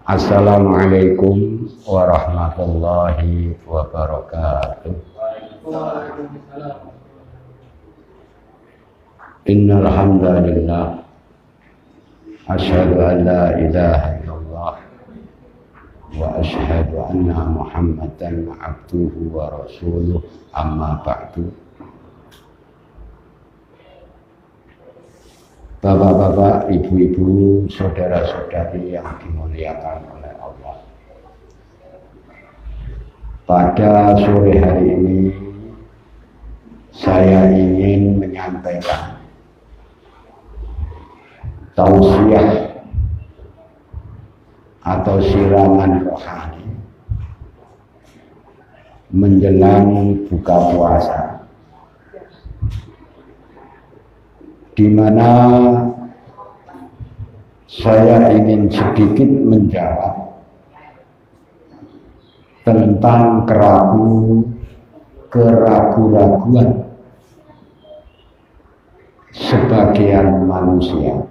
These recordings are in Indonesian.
Assalamualaikum warahmatullahi wabarakatuh. Innal hamdalillah asyhadu an la ilaha illallah wa asyhadu anna Muhammadan abduhu wa rasuluh, amma ba'du. Bapak-bapak, ibu-ibu, saudara-saudari yang dimuliakan oleh Allah. Pada sore hari ini saya ingin menyampaikan tausiah atau siraman rohani menjelang buka puasa, di mana saya ingin sedikit menjawab tentang keraguan sebagian manusia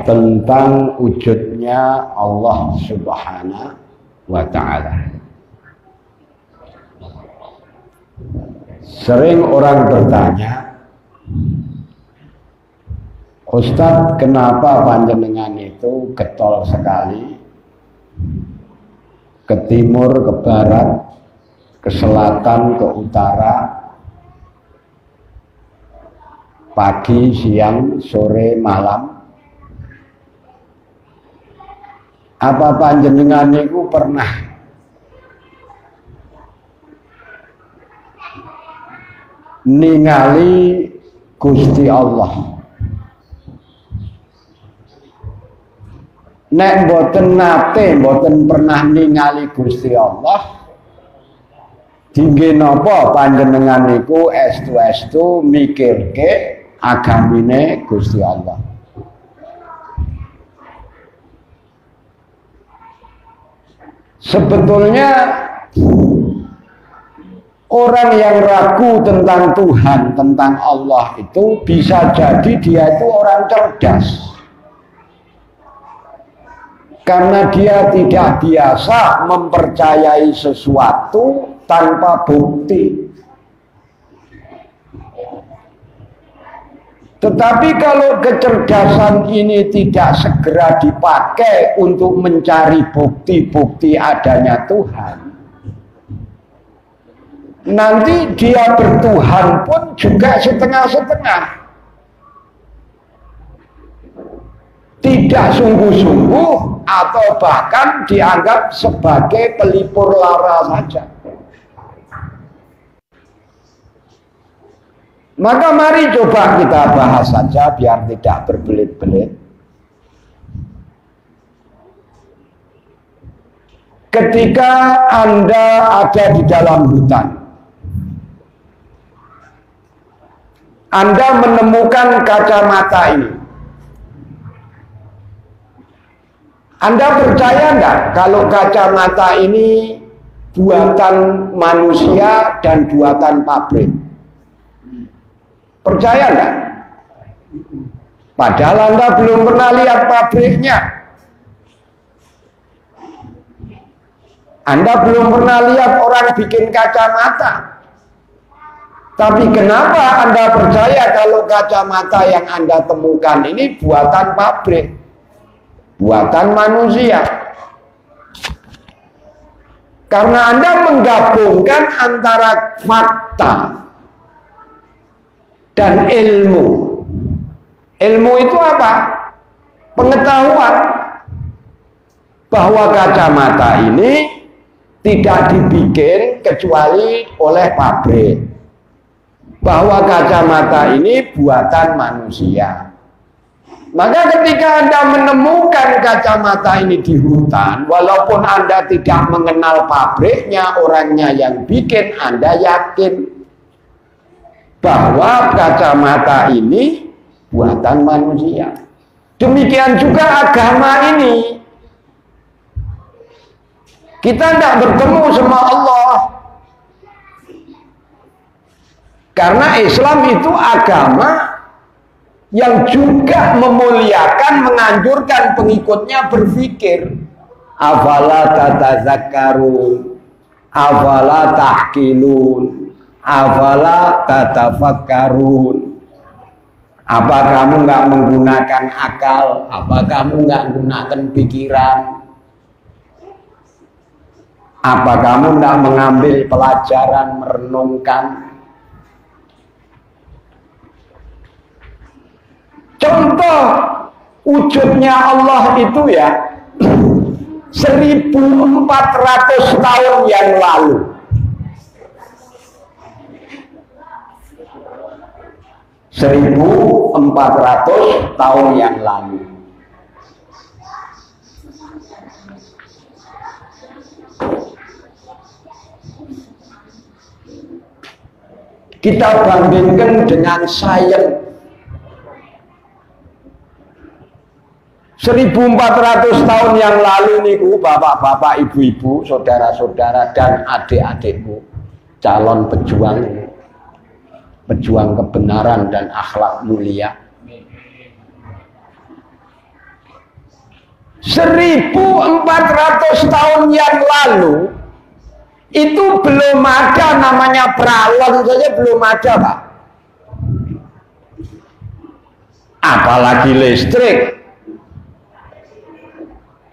tentang wujudnya Allah Subhanahu wa Ta'ala. Sering orang bertanya, Ustadz, kenapa panjenengan itu getol sekali ke timur, ke barat, ke selatan, ke utara, pagi, siang, sore, malam? Apa panjenengan itu pernah ningali Gusti Allah? Nek mboten nate, mboten pernah ningali Gusti Allah, dingge napa panjenengan niku estu-estu mikirke agamine Gusti Allah? Sebetulnya orang yang ragu tentang Tuhan, tentang Allah itu bisa jadi dia itu orang cerdas. Karena dia tidak biasa mempercayai sesuatu tanpa bukti. Tetapi kalau kecerdasan ini tidak segera dipakai untuk mencari bukti-bukti adanya Tuhan, nanti dia bertuhan pun juga setengah-setengah, tidak sungguh-sungguh, atau bahkan dianggap sebagai pelipur lara saja. Maka mari coba kita bahas saja biar tidak berbelit-belit. Ketika Anda ada di dalam hutan, Anda menemukan kacamata ini. Anda percaya enggak kalau kacamata ini buatan manusia dan buatan pabrik? Percaya enggak? Padahal Anda belum pernah lihat pabriknya. Anda belum pernah lihat orang bikin kacamata. Tapi kenapa Anda percaya kalau kacamata yang Anda temukan ini buatan pabrik, buatan manusia? Karena Anda menggabungkan antara fakta dan ilmu. Ilmu itu apa? Pengetahuan bahwa kacamata ini tidak dibikin kecuali oleh pabrik, bahwa kacamata ini buatan manusia. Maka ketika Anda menemukan kacamata ini di hutan, walaupun Anda tidak mengenal pabriknya, orangnya yang bikin, Anda yakin bahwa kacamata ini buatan manusia. Demikian juga agama ini. Kita tidak bertemu sama Allah. Karena Islam itu agama yang juga memuliakan, menganjurkan pengikutnya berpikir. Afala tatazakkarun, afala tahqilun, afala tatafakkarun. Apa kamu nggak menggunakan akal? Apa kamu nggak menggunakan pikiran? Apa kamu nggak mengambil pelajaran, merenungkan? Contoh wujudnya Allah itu ya 1400 tahun yang lalu. 1400 tahun yang lalu. Kita bandingkan dengan sains. 1400 tahun yang lalu niku bapak-bapak, ibu-ibu, saudara-saudara dan adik-adikku, calon pejuang kebenaran dan akhlak mulia. 1400 tahun yang lalu itu belum ada namanya peralon saja, belum ada, Pak. Apalagi listrik.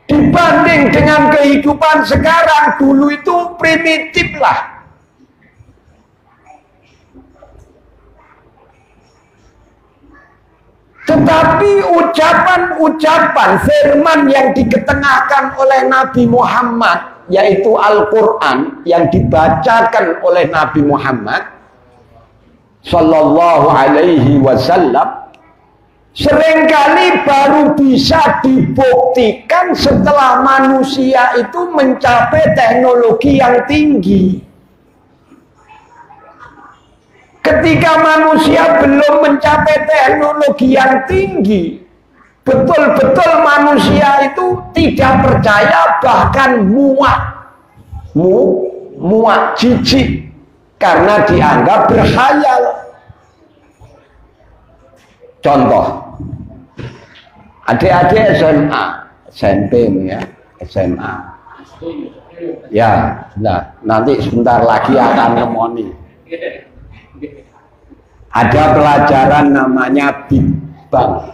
Dibanding dengan kehidupan sekarang, dulu itu primitif lah. Tetapi ucapan-ucapan firman yang diketengahkan oleh Nabi Muhammad, yaitu Al-Quran yang dibacakan oleh Nabi Muhammad Sallallahu Alaihi Wasallam, seringkali baru bisa dibuktikan setelah manusia itu mencapai teknologi yang tinggi. Ketika manusia belum mencapai teknologi yang tinggi, betul-betul manusia itu tidak percaya, bahkan muak, jijik, karena dianggap berkhayal. Contoh, adik-adik SMA, SMP ya, SMA. Ya, nah, nanti sebentar lagi akan nemoni. Ada pelajaran namanya Big Bang.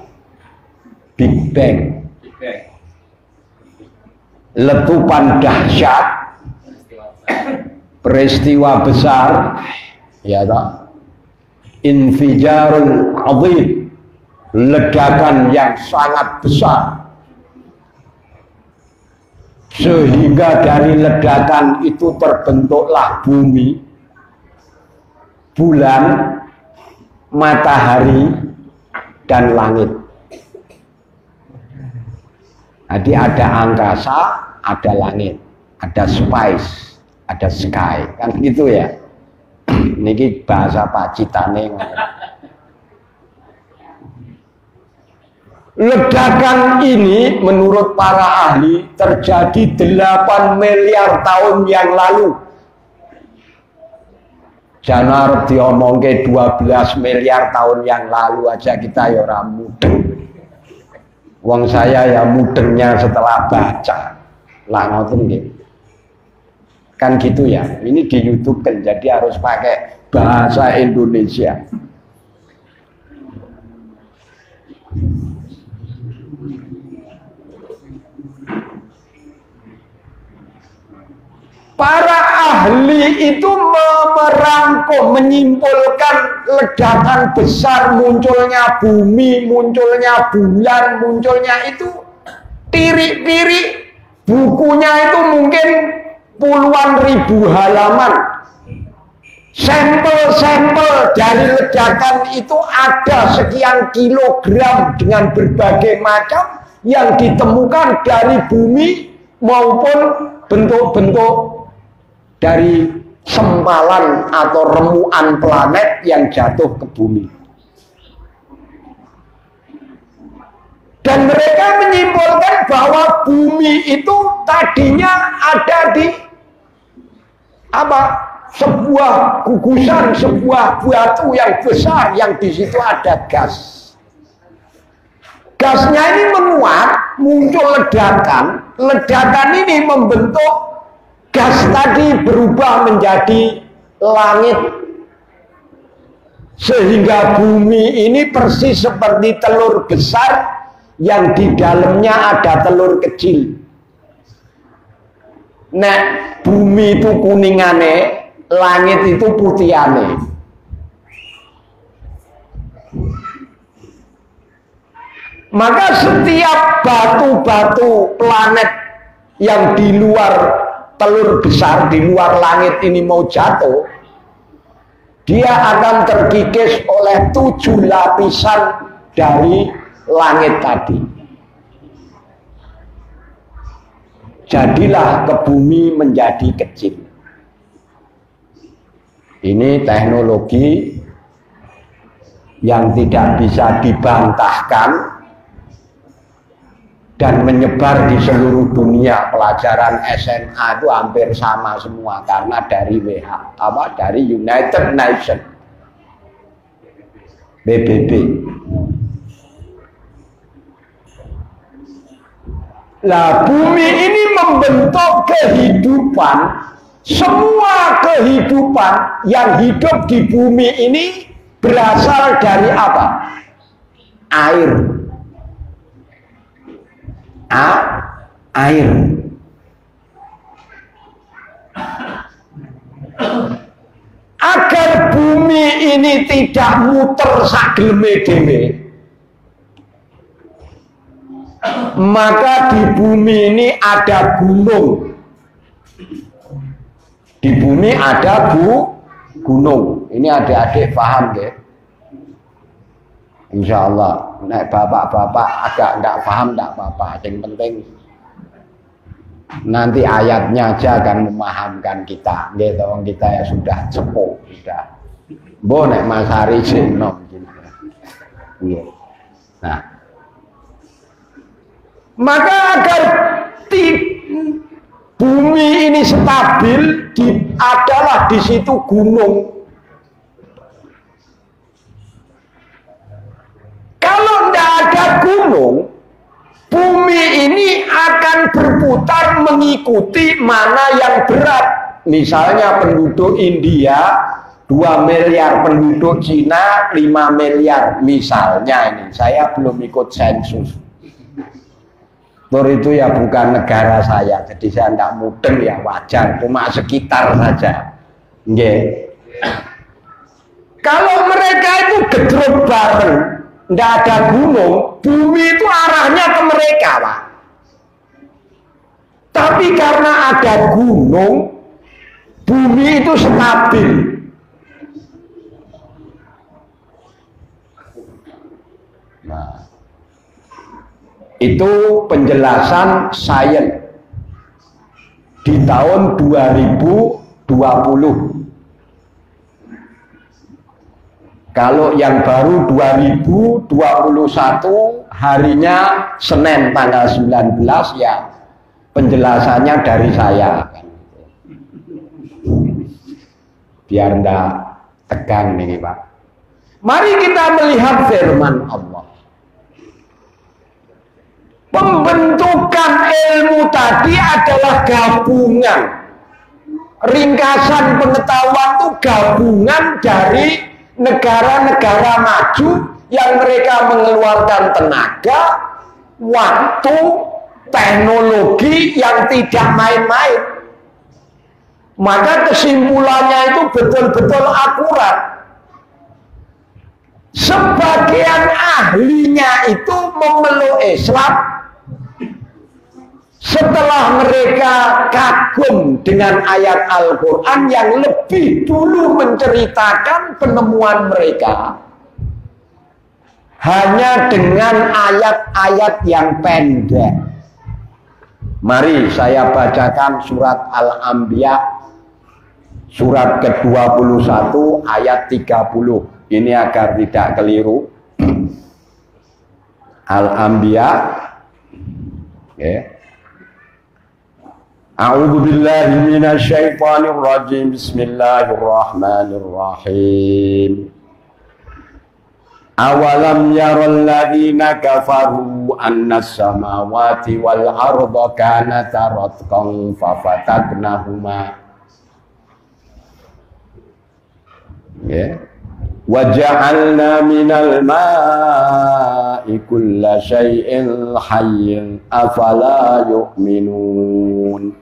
Letupan dahsyat, peristiwa besar, ya tak? Infijarul azim, ledakan yang sangat besar, sehingga dari ledakan itu terbentuklah bumi, bulan, matahari, dan langit. Jadi ada angkasa, ada langit, ada space, ada sky, kan gitu ya. Niki bahasa pacitane. Ledakan ini menurut para ahli terjadi 8 miliar tahun yang lalu. Jangan harap diomongke 12 miliar tahun yang lalu aja kita ya ora mudeng. Wong saya ya mudengnya setelah baca. Lah ngoten nggih. Kan gitu ya. Ini di YouTube kan, jadi harus pakai bahasa Indonesia. Para ahli itu merangkum, menyimpulkan ledakan besar, munculnya bumi, munculnya bulan, munculnya itu tirik-tirik. Bukunya itu mungkin puluhan ribu halaman. Sampel-sampel dari ledakan itu ada sekian kilogram dengan berbagai macam yang ditemukan dari bumi maupun bentuk-bentuk dari sempalan atau remuan planet yang jatuh ke bumi. Dan mereka menyimpulkan bahwa bumi itu tadinya ada di sebuah gugusan, sebuah batu yang besar yang di situ ada gas. Gasnya ini menguap, muncul ledakan. Ledakan ini membentuk gas tadi berubah menjadi langit. Sehingga bumi ini persis seperti telur besar yang di dalamnya ada telur kecil. Nah, bumi itu kuningane, langit itu putihane. Maka setiap batu-batu planet yang di luar telur besar, di luar langit ini mau jatuh, dia akan terkikis oleh 7 lapisan dari langit tadi. Jadilah ke bumi menjadi kecil. Ini teknologi yang tidak bisa dibantahkan dan menyebar di seluruh dunia. Pelajaran SMA itu hampir sama semua karena dari dari United Nations, PBB. Lah, bumi ini membentuk kehidupan. Semua kehidupan yang hidup di bumi ini berasal dari apa? Air. Air. Agar bumi ini tidak muter sageleme dhewe, maka di bumi ini ada gunung. Di bumi ada gunung. Ini adik-adik paham ya? Insya Allah. Nek bapak-bapak agak enggak paham enggak apa-apa. Yang penting nanti ayatnya aja akan memahamkan kita. Gitu, kita ya sudah sepuh, sudah. Bo nek Mas Hari Jinom. Nah, maka agar bumi ini stabil, adalah di situ gunung. Kalau tidak ada gunung, bumi ini akan berputar mengikuti mana yang berat. Misalnya penduduk India 2 miliar, penduduk Cina 5 miliar. Misalnya ini, saya belum ikut sensus. Itu ya bukan negara saya, jadi saya tidak mudeng ya, wajar, cuma sekitar saja. Nggih. Kalau mereka itu gedruk bareng, tidak ada gunung, bumi itu arahnya ke mereka, Pak. Tapi karena ada gunung, bumi itu stabil. Nah, itu penjelasan sains di tahun 2020. Kalau yang baru 2021 harinya Senin tanggal 19 ya penjelasannya dari saya. Biar enggak tegang nih Pak. Mari kita melihat firman Allah. Pembentukan ilmu tadi adalah gabungan. Ringkasan pengetahuan itu gabungan dari negara-negara maju yang mereka mengeluarkan tenaga, waktu, teknologi yang tidak main-main. Maka kesimpulannya itu betul-betul akurat. Sebagian ahlinya itu memeluk Islam setelah mereka kagum dengan ayat Al-Quran yang lebih dulu menceritakan penemuan mereka hanya dengan ayat-ayat yang pendek. Mari saya bacakan surat Al-Anbiya surat ke-21 ayat 30. Ini agar tidak keliru. Al-Anbiya, okay. A'udzu billahi minasy syaithanir rajim. Bismillahirrahmanirrahim. Awalam yaral ladzina kafaru annas samawati wal arda kanata ratqan fafataqnahuma. Ya. Wa ja'alna minal ma'i kulla syai'in hayyin afala yu'minun.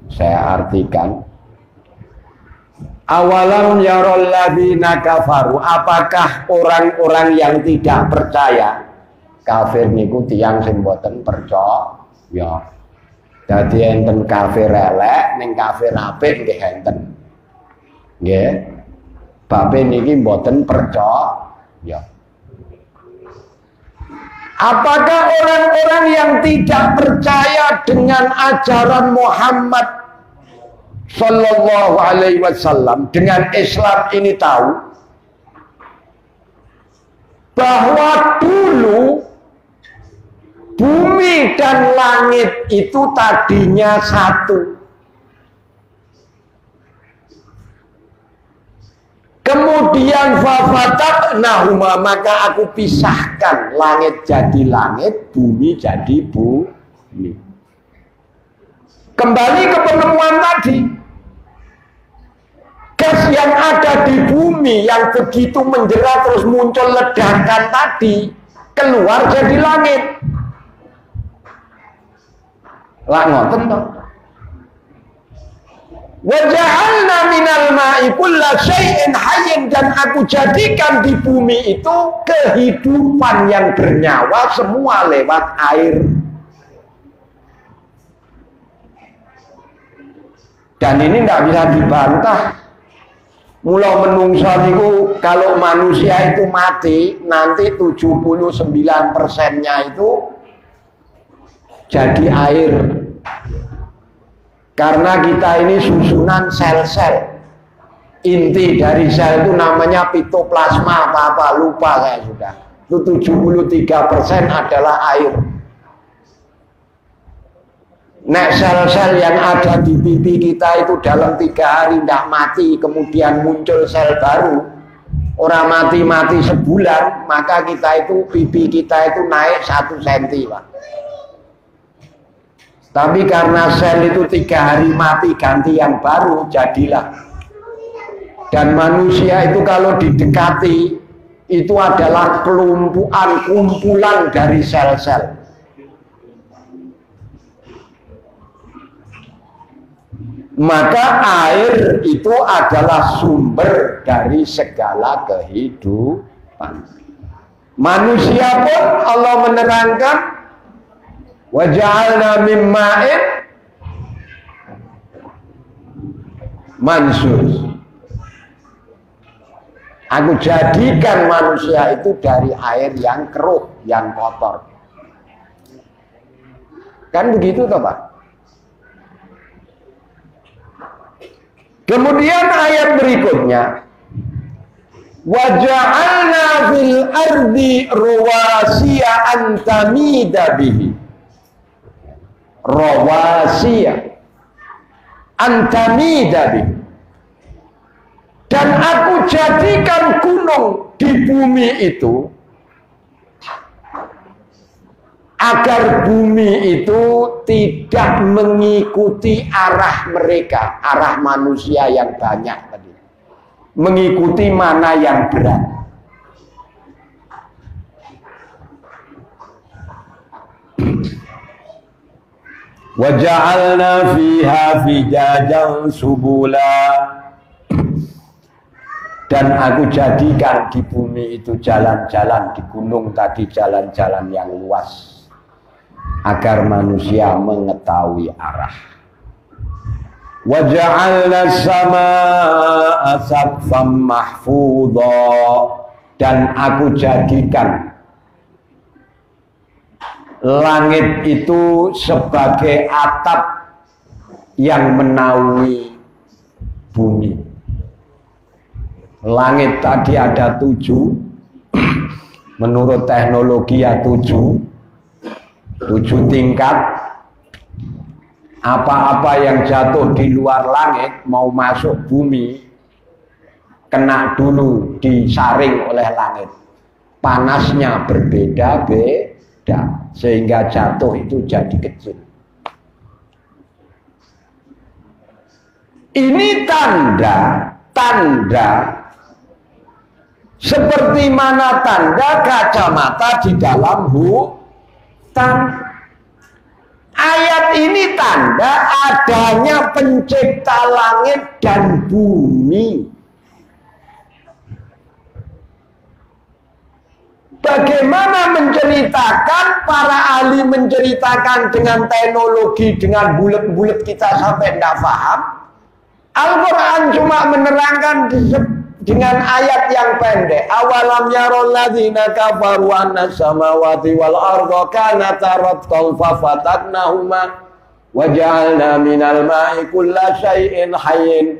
Saya artikan, awalam yarol ladzina kafaru, apakah orang-orang yang tidak percaya? Kafir niku tiyang sing boten percaya. Ya. Dadi enten kafir elek ning kafir apik nggih enten. Nggih. Bape niki boten percaya. Ya. Apakah orang-orang yang tidak percaya dengan ajaran Muhammad Sallallahu Alaihi Wasallam, dengan Islam ini tahu bahwa dulu bumi dan langit itu tadinya satu. Kemudian fafataqnahuma, maka aku pisahkan, langit jadi langit, bumi jadi bumi. Kembali ke penemuan tadi, gas yang ada di bumi yang begitu menjerat terus muncul ledakan tadi keluar jadi langit. Lah ngoten to. Wa ja'alna minal ma'i kulla syai'in hayyin, dan aku jadikan di bumi itu kehidupan yang bernyawa semua lewat air. Dan ini tidak bisa dibantah. Mula menungso niku kalau manusia itu mati nanti 79%-nya itu jadi air. Karena kita ini susunan sel-sel. Inti dari sel itu namanya pitoplasma apa-apa, lupa saya sudah. Itu 73% adalah air. Nek sel-sel yang ada di pipi kita itu dalam 3 hari tidak mati, kemudian muncul sel baru, orang mati-mati sebulan, maka kita itu, pipi kita itu naik 1 cm, Pak. Tapi karena sel itu 3 hari mati ganti yang baru, jadilah. Dan manusia itu kalau didekati itu adalah kumpulan dari sel-sel. Maka air itu adalah sumber dari segala kehidupan. Manusia pun Allah menerangkan, wa ja'alna min ma'in mansus. Aku jadikan manusia itu dari air yang keruh, yang kotor. Kan begitu toh Pak? Kemudian ayat berikutnya, wa ja'alna fil ardi rawasiya an tamida bihi. Rawasiya an tamida bihi. Dan aku jadikan gunung di bumi itu agar bumi itu tidak mengikuti arah mereka, arah manusia yang banyak tadi, mengikuti mana yang berat. Wa ja'alna fiha fijajan subula, dan aku jadikan di bumi itu jalan-jalan, di gunung tadi jalan-jalan yang luas, agar manusia mengetahui arah. Wa ja'alna samaa'a saqfan mahfudha, dan aku jadikan langit itu sebagai atap yang menaungi bumi. Langit tadi ada 7, menurut teknologi ya 7 tingkat. Apa-apa yang jatuh di luar langit mau masuk bumi, kena dulu, disaring oleh langit. panasnya berbeda-beda sehingga jatuh itu jadi kecil. Ini tanda seperti mana tanda kacamata di dalam hutan. Ayat ini tanda adanya pencipta langit dan bumi. Bagaimana menceritakan, para ahli menceritakan dengan teknologi, dengan bulat-bulat kita sampai tidak paham. Al-Quran cuma menerangkan dengan ayat yang pendek. Awalam yarol ladzina kafaru anna samawati wal arda kanata ratqan fafataqnahuma wa ja'alna minal ma'i kulla syai'in hayyin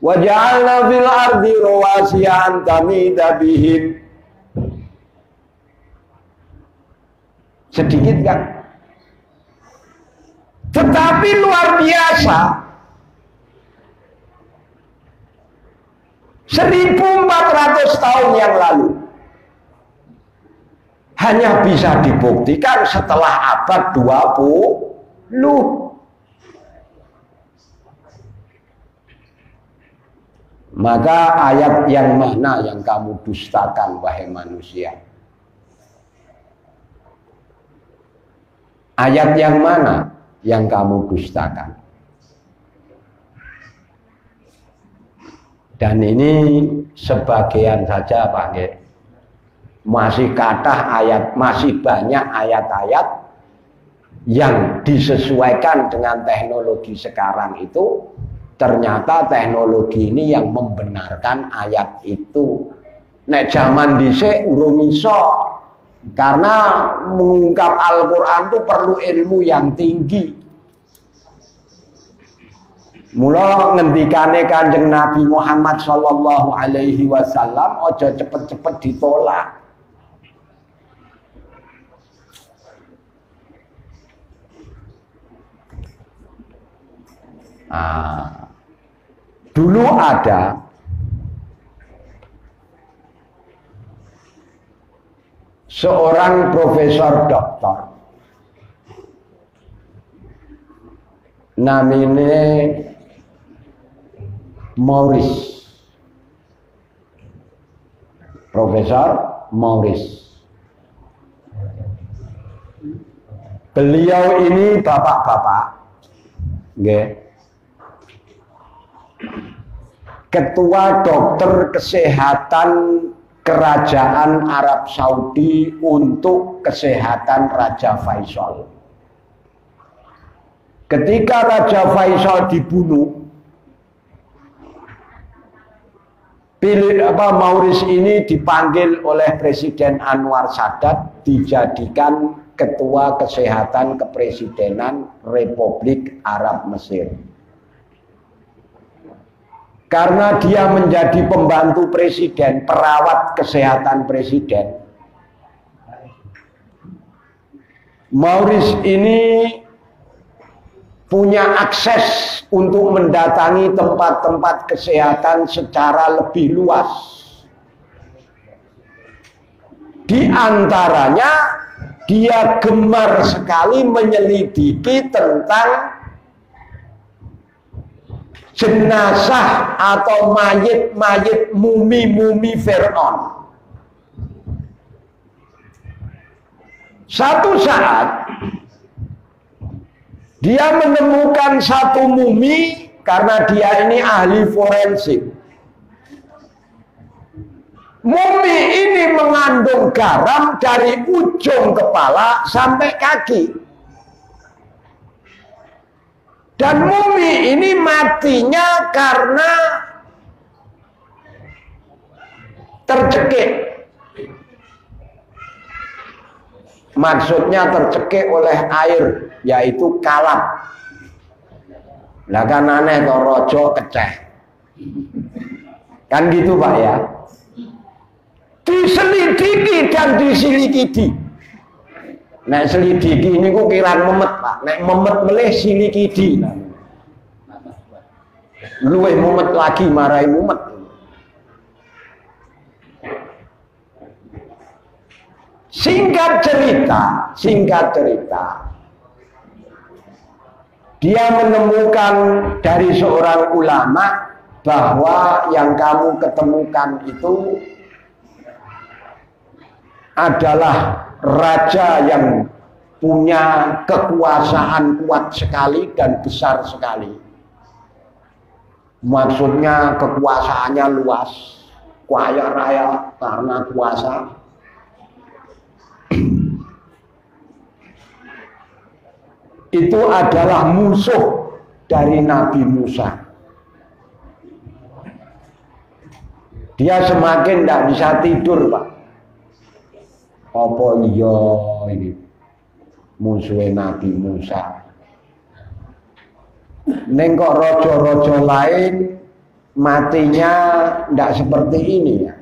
wa ja'alna fil ardi rawasiya an tamida bihim. Sedikit kan? Tetapi luar biasa. 1400 tahun yang lalu hanya bisa dibuktikan setelah abad 20. Maka ayat yang mana yang kamu dustakan, wahai manusia? Ayat yang mana yang kamu dustakan? Dan ini sebagian saja Pak, masih kathah ayat, masih banyak ayat-ayat yang disesuaikan dengan teknologi sekarang itu. Ternyata teknologi ini yang membenarkan ayat itu. Nek zaman dhisik urung iso, karena mengungkap Al-Quran itu perlu ilmu yang tinggi. Mula ngendikane Kanjeng Nabi Muhammad sallallahu alaihi wasallam, ojo cepet-cepet ditolak. Dulu ada seorang profesor doktor namanya Maurice. Profesor Maurice. Beliau ini bapak-bapak, ketua dokter kesehatan kerajaan Arab Saudi untuk kesehatan Raja Faisal. Ketika Raja Faisal dibunuh, Maurice ini dipanggil oleh Presiden Anwar Sadat dijadikan ketua kesehatan kepresidenan Republik Arab Mesir. Karena dia menjadi pembantu presiden, perawat kesehatan presiden, Maurice ini punya akses untuk mendatangi tempat-tempat kesehatan secara lebih luas. Di antaranya, dia gemar sekali menyelidiki tentang jenazah atau mayit-mayit mumi-mumi Fir'aun. Satu saat dia menemukan satu mumi, karena dia ini ahli forensik. Mumi ini mengandung garam dari ujung kepala sampai kaki. Dan mumi ini matinya karena tercekik. Maksudnya tercekik oleh air, yaitu kalap. Lah kan aneh to, rojo keceh. Kan gitu Pak ya. Diselidiki dan disilikidi. Nek selidiki ini ku kiraan memet Pak. Nek memet melih silikidi. Luwih mumet lagi, marai mumet. Singkat cerita, dia menemukan dari seorang ulama bahwa yang kamu ketemukan itu adalah raja yang punya kekuasaan kuat sekali dan besar sekali. Maksudnya kekuasaannya luas, kaya raya karena kuasa. Itu adalah musuh dari Nabi Musa. Dia semakin tidak bisa tidur, Pak. Apa iya ini musuhnya Nabi Musa? Neng kok rojo-rojo lain matinya tidak seperti ini ya.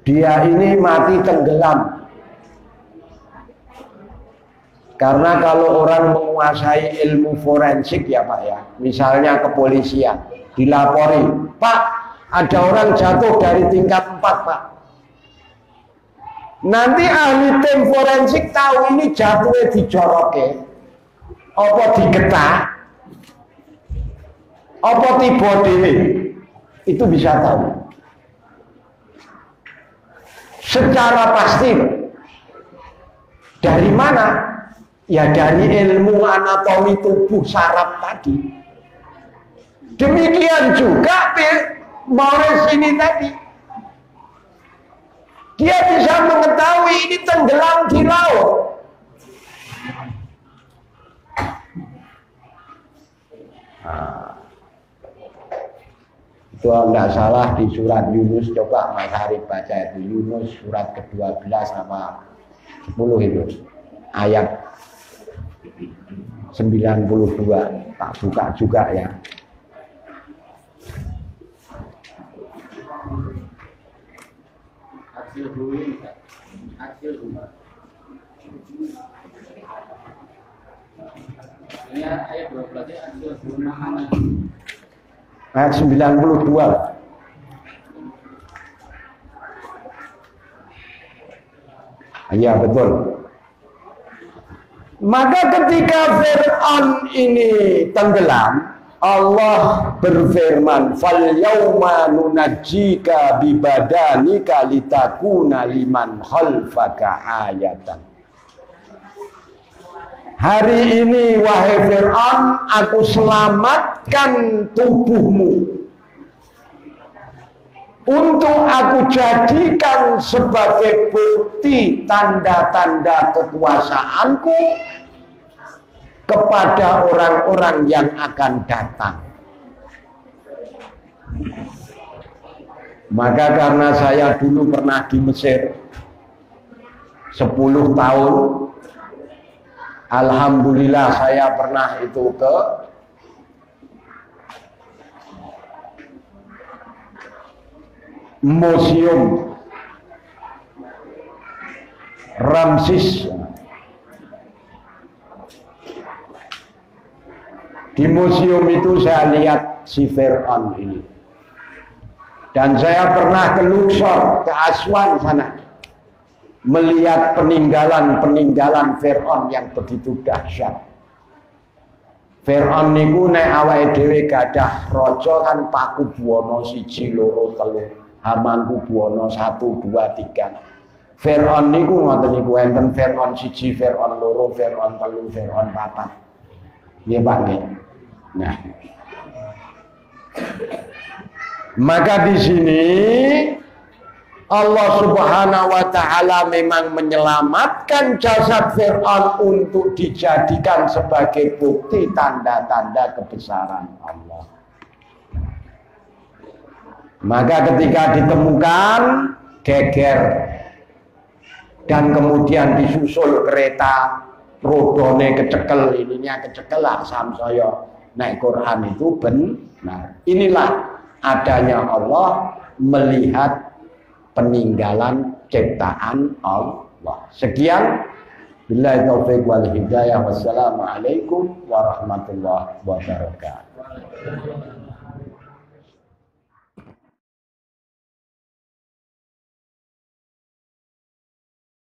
Dia ini mati tenggelam. Karena kalau orang menguasai ilmu forensik ya Pak ya, misalnya kepolisian, dilapori, Pak ada orang jatuh dari tingkat 4 Pak. Nanti ahli tim forensik tahu ini jatuhnya dijoroke, apa digetak, apa tiba dewe, itu bisa tahu. Secara pasti. Dari mana? Ya dari ilmu anatomi tubuh saraf tadi. Demikian juga Morris ini tadi. Dia bisa mengetahui ini tenggelam di laut. Itu tidak salah di surat Yunus, coba Mas Arif baca itu Yunus surat ke-12 sama 10 itu ayat 92, tak buka juga ya. Ini ayat 12 Ayat 92. Iya betul. Maka ketika Fir'aun ini tenggelam, Allah berfirman, "Fal yauma nunajjika bi badanika litakuna liman khalfaka ayatan." Hari ini wahai Fir'aun, aku selamatkan tubuhmu untuk aku jadikan sebagai bukti tanda-tanda kekuasaanku kepada orang-orang yang akan datang. Maka karena saya dulu pernah di Mesir 10 tahun, alhamdulillah saya pernah itu ke Museum Ramses. Di museum itu saya lihat si Fir'aun ini. Dan saya pernah ke Luxor, ke Aswan sana, melihat peninggalan-peninggalan Fir'aun yang begitu dahsyat. Fir'aun niku nek awake dhewe gadah raja kan Pakubuwana 1, 2, 3, Hamengkubuwana 1, 2, 3. Fir'aun niku ngoten niku enten Fir'aun 1, Fir'aun 2, Fir'aun 3, Fir'aun 4. Nggih Pak nggih. Nah. Maka di sini Allah Subhanahu wa taala memang menyelamatkan jasad Fir'aun untuk dijadikan sebagai bukti tanda-tanda kebesaran Allah. Maka ketika ditemukan geger dan kemudian disusul kereta, rodone kecekel, ininya kecekel lah samsaya naik Quran itu benar. Inilah adanya Allah melihat peninggalan ciptaan Allah. Sekian, billahi taufiq wal hidayah. Wassalamualaikum warahmatullahi wabarakatuh.